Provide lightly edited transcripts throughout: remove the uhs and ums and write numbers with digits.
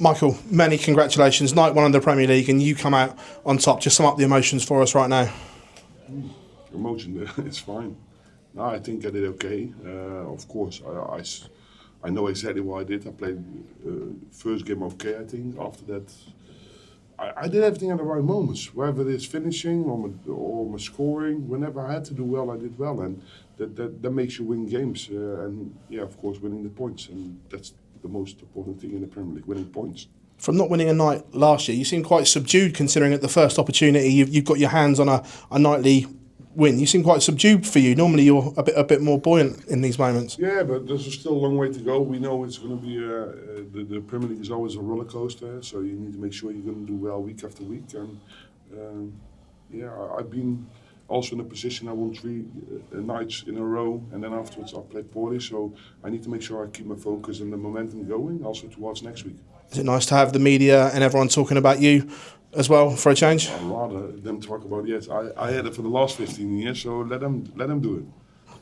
Michael, many congratulations. Night one of the Premier League, and you come out on top. Just sum up the emotions for us right now. Emotion, it's fine. No, I think I did okay. Of course, I know exactly what I did. I played first game okay, I think. After that, I did everything at the right moments. Whether it's finishing or my scoring, whenever I had to do well, I did well. And that makes you win games. And yeah, of course, winning the points. And that's the most important thing in the Premier League, winning points. From not winning a night last year, you seem quite subdued considering at the first opportunity you've got your hands on a nightly win. You seem quite subdued for you. Normally you're a bit more buoyant in these moments. Yeah, but there's still a long way to go. We know it's going to be, the Premier League is always a roller coaster, so you need to make sure you're going to do well week after week. And yeah, I've been also in a position I won 3 nights in a row, and then afterwards I played poorly, so I need to make sure I keep my focus and the momentum going also towards next week. Is it nice to have the media and everyone talking about you as well for a change? I'd rather them talk about it. I had it for the last 15 years, so let them do it.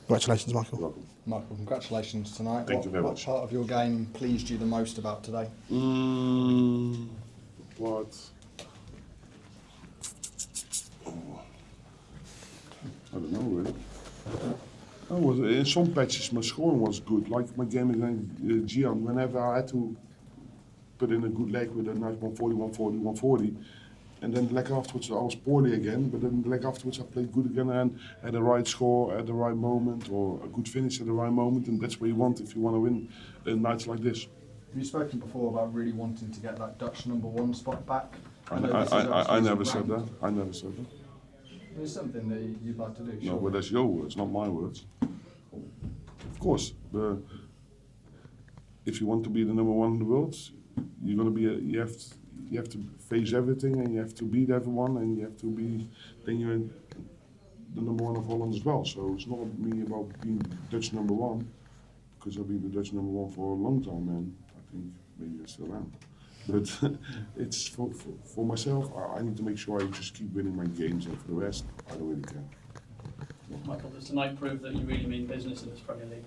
Congratulations, Michael. You're welcome. Michael, congratulations tonight. Thank you very much. What part of your game pleased you the most about today? What? I don't know really. In some patches my scoring was good, like my game against Gian. Whenever I had to put in a good leg with a nice 140, 140, 140, and then the leg afterwards I was poorly again, but then the leg afterwards I played good again and had the right score at the right moment or a good finish at the right moment, and that's what you want if you want to win nights like this. You've spoken before about really wanting to get that Dutch #1 spot back. I never said that. I never said that. It's something that you'd like to do, sure. No, but that's your words, not my words. Of course, if you want to be the #1 in the world, you're going to be. You have to face everything, and you have to beat everyone, and you have to be. Then you're the #1 of Holland as well. So it's not me about being Dutch #1, because I've been the Dutch #1 for a long time, and I think maybe I still am. But it's for myself. I need to make sure I just keep winning my games, and for the rest, I don't really care. Michael, does tonight prove that you really mean business in this Premier League?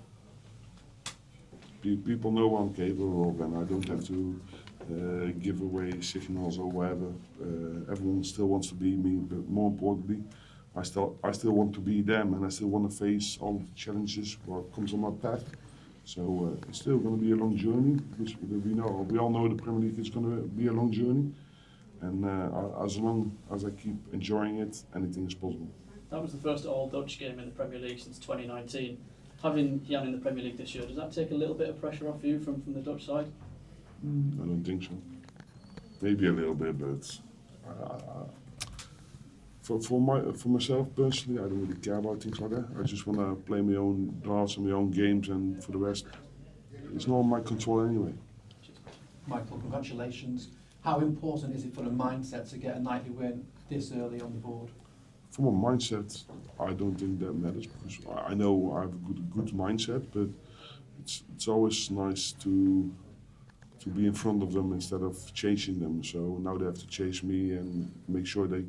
People know what I'm capable of, and I don't have to give away signals or whatever. Everyone still wants to be me, but more importantly, I still want to be them, and I still want to face all the challenges what comes on my path. So it's still going to be a long journey, because we all know the Premier League is going to be a long journey, and as long as I keep enjoying it, anything is possible. That was the first all-Dutch game in the Premier League since 2019. Having Jan in the Premier League this year, does that take a little bit of pressure off you from the Dutch side? I don't think so. Maybe a little bit, but for myself personally, I don't really care about things like that. I just want to play my own drafts and my own games, and for the rest, it's not in my control anyway. Michael, congratulations. How important is it for the mindset to get a nightly win this early on the board? From a mindset, I don't think that matters, because I know I have a good mindset, but it's always nice to be in front of them instead of chasing them. So now they have to chase me and make sure they,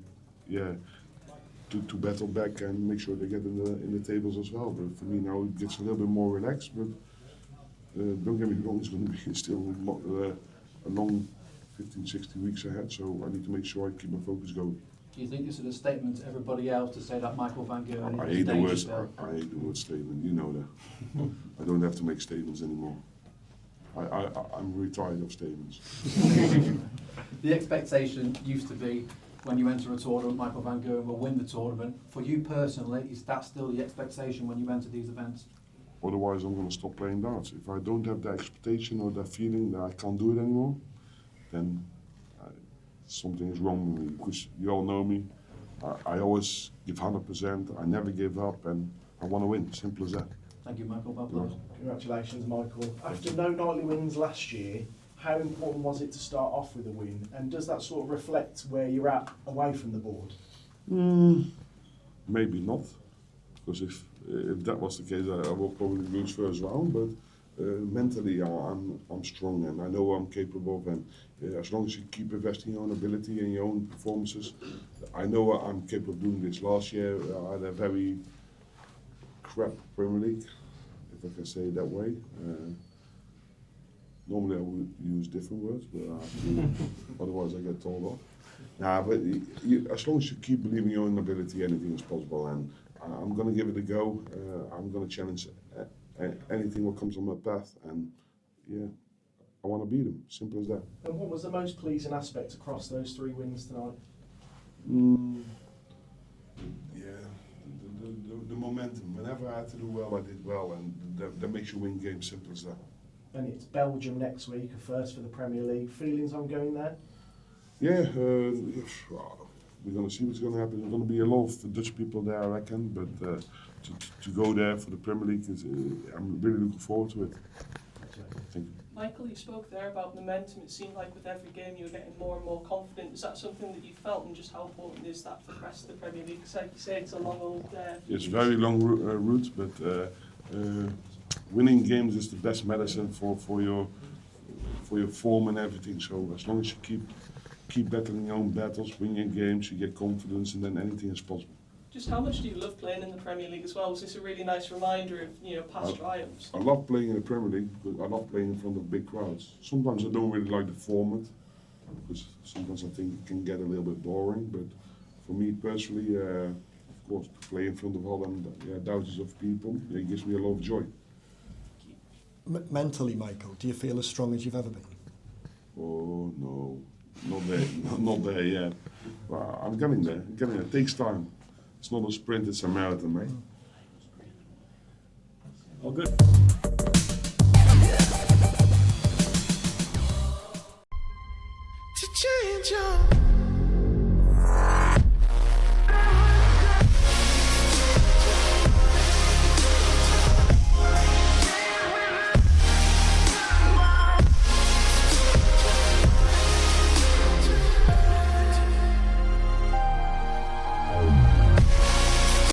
to battle back and make sure they get in the tables as well. But for me now it gets a little bit more relaxed. But don't get me wrong, it's going to be still a long 15, 16 weeks ahead. So I need to make sure I keep my focus going. Do you think this is a statement to everybody else to say that Michael van Gerwen I is hate the dangerous? I hate the word statement. You know that. I don't have to make statements anymore. I'm retired of statements. The expectation used to be when you enter a tournament, Michael van Gerwen will win the tournament. For you personally, is that still the expectation when you enter these events? Otherwise, I'm going to stop playing darts. If I don't have that expectation or that feeling that I can't do it anymore, then something is wrong with me. Because you all know me. I always give 100%. I never give up, and I want to win. Simple as that. Thank you, Michael. Well played. Congratulations, Michael. After no nightly wins last year, how important was it to start off with a win? And does that sort of reflect where you're at away from the board? Maybe not, because if that was the case, I will probably lose first round. But mentally, I'm strong, and I know what I'm capable of. And as long as you keep investing in your own ability and your own performances, I know I'm capable of doing this. Last year, I had a very crap Premier League, if I can say it that way. Normally I would use different words, but I have to, otherwise I get told off. Nah, but as long as you keep believing in your own ability, anything is possible, and I'm going to give it a go. I'm going to challenge anything that comes on my path, and yeah, I want to beat them. Simple as that. And what was the most pleasing aspect across those 3 wins tonight? Yeah, the momentum. Whenever I had to do well, I did well, and that makes you win games. Simple as that. And it's Belgium next week, a first for the Premier League. Feelings on going there? Yeah, we're going to see what's going to happen. There's going to be a lot of Dutch people there, I reckon, but to go there for the Premier League, I'm really looking forward to it. Thank you. Michael, you spoke there about momentum. It seemed like with every game you were getting more and more confident. Is that something that you felt, and just how important is that for the rest of the Premier League? Because like you say, it's a long old... It's very long route, but winning games is the best medicine for your form and everything. So as long as you keep battling your own battles, win your games, you get confidence, and then anything is possible. Just how much do you love playing in the Premier League as well? Was this a really nice reminder of past triumphs? I love playing in the Premier League, but I love playing in front of big crowds. Sometimes I don't really like the format, because sometimes I think it can get a little bit boring. But for me personally, of course, to play in front of all them thousands of people, it gives me a lot of joy. Mentally, Michael, do you feel as strong as you've ever been? Oh no, not there, not there yet. But I'm getting there. It takes time. It's not a sprint; it's a marathon, mate. All good. To change your